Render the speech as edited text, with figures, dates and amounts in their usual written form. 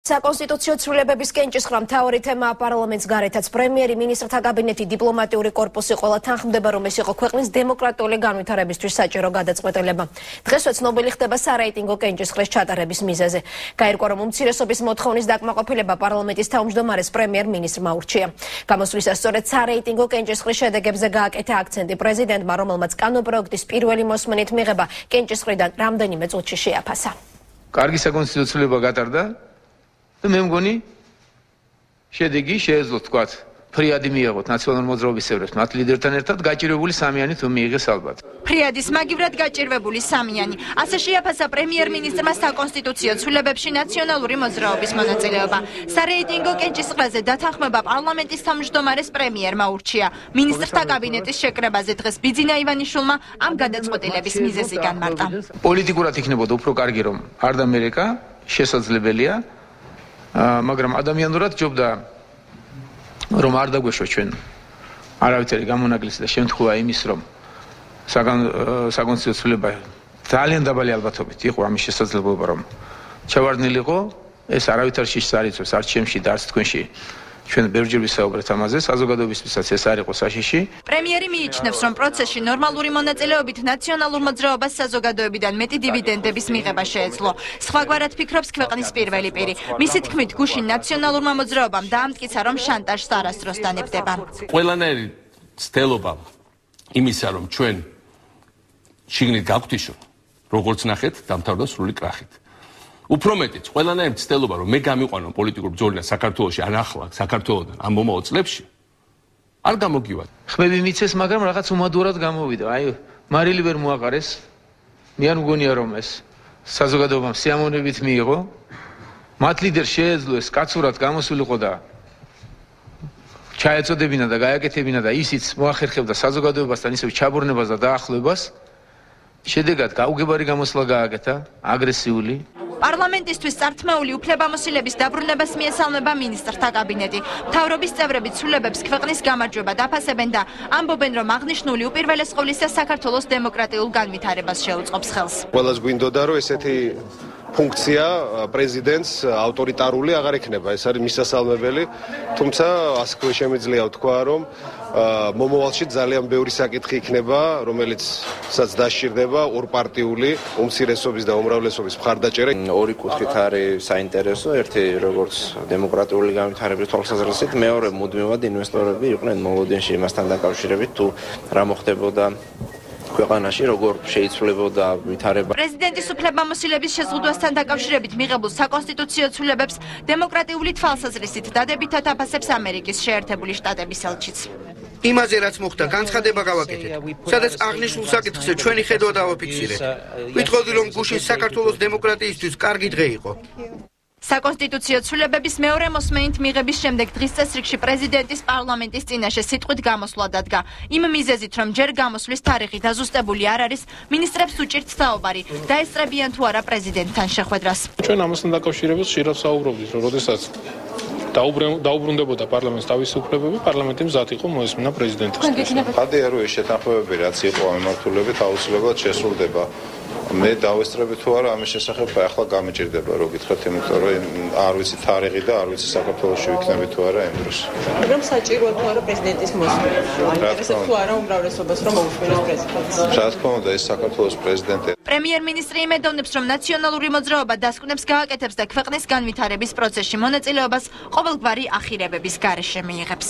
საკონსტიტუციო ცვლილებების კენჭისყრა მთავარი თემაა პარლამენტს გარეთაც. პრემიერი, მინისტრთა კაბინეტი, დიპლომატიური კორპუსი ყველა თანხმდება, რომ ეს იყო ქვეყნის დემოკრატიული განვითარებისთვის საჭირო გადაწყვეტილება. დღესვე ცნობილი ხდება სარეიტინგო კენჭისყრის ჩატარების მიზეზი. გაირკვა, რომ უმცირესობის მოთხოვნის დაკმაყოფილება პარლამენტის თავმჯდომარეს პრემიერ-მინისტრმა ურჩია. გამოსვლისას სწორედ სარეიტინგო კენჭისყრის შედეგებზე გააკეთა აქცენტი პრეზიდენტმა, რომელმაც კანონპროექტის პირველი მოსმენით მიღება კენჭისყრიდან რამდენიმე წუთში შეაფასა. კარგი საკონსტიტუციო ცვლილება გატარდა. მე მგონი შედეგი შეეძლოთ თქვათ ფრიადი მიიღოთ ნაციონალურ მოძრაობის წევრებს მათ ლიდერთან ერთად გაჭირვებული სამიანი თუ მიიღეს ალბათ. ფრიადის მაგივრად გაჭირვებული სამიანი. ასე შეაფასა პრემიერ-მინისტრმა საკონსტიტუციო ცვლილებებში ნაციონალური მოძრაობის მონაწილეობა. სარეიტინგო კენჭისყრაზე დათანხმება პარლამენტის თავმჯდომარეს პრემიერმა ურჩია. მინისტრთა კაბინეტის შეკრებაზე დღეს ბიძინა ივანიშვილმა ამ გადაწყვეტილების მიზეზი განმარტა. პოლიტიკურად იქნებოდა უფრო კარგი რომ არ დამერეკა, შესაძლებელია. მაგრამ ადამიანურად ჯობდა რომ არ დაგვეშვა ჩვენ არავითარი გამონაკლისი და შემთხვევა იმის რომ საკონსტიტუციო ცვლილება ძალიან დაბალი ალბათობით იყო ამის შესაძლებლობა რომ ჩავარდნილიყო ეს არავითარ შიშს არ იწვევს არც ჩემში და არც თქვენში ჩვენ ბევრჯერ ვისაუბრეთ ამაზე საზოგადოებისთვისაც ეს არ იყო საშიში. პრემიერი მიიჩნევს რომ პროცესში ნორმალური მონაწილეობით ნაციონალურ მოძრაობას საზოგადოებიდან მეტი დივიდენდების მიღება შეეძლო. სხვაგვარად ფიქრობს ქვეყნის პირველი პირი. მისი თქმით გუშინ ნაციონალურმა მოძრაობამ დაამტკიცა რომ შანტაჟს არასდროს დანებდება. ყველანაირი ცდელობა იმისა რომ ჩვენ შიგნით გავგვთიშოთ როგორც ნახეთ დამთავრდა სრული კრახით. უფრო მეტიც, ყველანაირი ცდელობა, რომ მე გამიყვანო პოლიტიკურ ბრძოლას საქართველოში, ან ახლა საქართველოსთან ამ მომავალ წლებში, არ გამოგივადა. ხმები მიცეს, მაგრამ რაღაც უმადურად გამოვიდა. აი, მარილი ვერ მოაყარეს. მე არ მგონია რომ ეს საზოგადოებამ სიამოვნებით მიიღო. მათ ლიდერს შეეძლო ეს კაცურად გამოსულიყო და ჩაეწოდებინა და გააკეთებინა და ისიც მოახერხებდა საზოგადოებასთან ისევ ჩაბურნებას და დაახლოებას. შედეგად გაუგებარი გამოსვლა გააკეთა, აგრესიული. პარლამენტისთვის წართმეული უფლებამოსილების დაბრუნებას მიესალმება მინისტრთა კაბინეტი. მთავრობის წევრები ცვლილებებს ქვეყნის გამარჯვება დაფასებენ და ამბობენ, რომ აღნიშნული უპირველეს ყოვლისა საქართველოს დემოკრატიულ განვითარებას შეუწყობს ხელს. ყველას გვინდოდა, რომ ესეთი ფუნქცია პრეზიდენტს ავტორიტარული აღარ იქნება. ეს არის მისასალმებელი, თუმცა ასე შემიძლია ვთქვა, რომ მომავალში ძალიან ბევრი საკითხი იქნება, რომელიცაც დასჭირდება ორპარტიული უმცირესობის და უმრავლესობის მხარდაჭერა. ორი კუთხით არის საინტერესო, ერთი როგორც დემოკრატიული განვითარების თვალსაზრისით, მეორე მუდმივად ინვესტორები იყვნენ მოლოდინში იმასთან დაკავშირებით, თუ რა მოხდებოდა ქვეყანაში როგორ შეიცვლებოდა ვითარება. პრეზიდენტის უფლებამოსილების შეზღუდვასთან დაკავშირებით მიღებულ საკონსტიტუციო ცვლილებებს დემოკრატიული თვალსაზრისით დადებითად აფასებს ამერიკის შეერთებული შტატების ელჩიც. იმაზე რაც მოხდა, განცხადება გავაკეთეთ, სადაც აღნიშნულ საკითხზე ჩვენი ხედვა დავაფიქსირეთ. ვიტყოდი, რომ გუშინ საქართველოს დემოკრატიისთვის კარგი დღე იყო. საკონსტიტუციო ცვლილებების მეორე მოსმენით მიღების შემდეგ დღის წესრიგში პრეზიდენტის პარლამენტის წინაშე სიტყვით გამოსვლა დადგა. იმ მიზეზით, რომ ჯერ გამოსვლის თარიღი დაზუსტებული არ არის, მინისტრებს უჭირთ საუბარი, დაესწრებიან თუ არა პრეზიდენტთან შეხვედრას. ჩვენ ამასთან დაკავშირებით ხშირად საუბრობდით, რომ როდესაც დაუბრუნდებოდა პარლამენტს თავისი უფლებები, პარლამენტი მზად იყო მოესმინა პრეზიდენტის. ხადია, რომ ეს შეთანხმებები რაც იყო ამემართულებით აუცილებლად შესრულდება. მე დავესწრები თუ არა ამის შესახებ ახლა გამიჭირდება რო გითხრათ, იმიტომ რომ არ ვიცი თარიღი და არ ვიცი საქართველოში ვიქნები თუ არა იმ დროს. მაგრამ საჭიროა თუ არა პრეზიდენტის მოსვლა. ინტერესებს თუ არა უმრავლესობას რომ მოусმინოს პრეზიდენტს. რა თქმა უნდა, ეს საქართველოს პრეზიდენტი. პრემიერ-მინისტრი იმედოვნებს, რომ ნაციონალური მოძრაობა დასკვნებს გააკეთებს და ქვეყნის განვითარების პროცესში მონაწილეობას ყოველგვარი ახირებების გარეშე მიიღებს.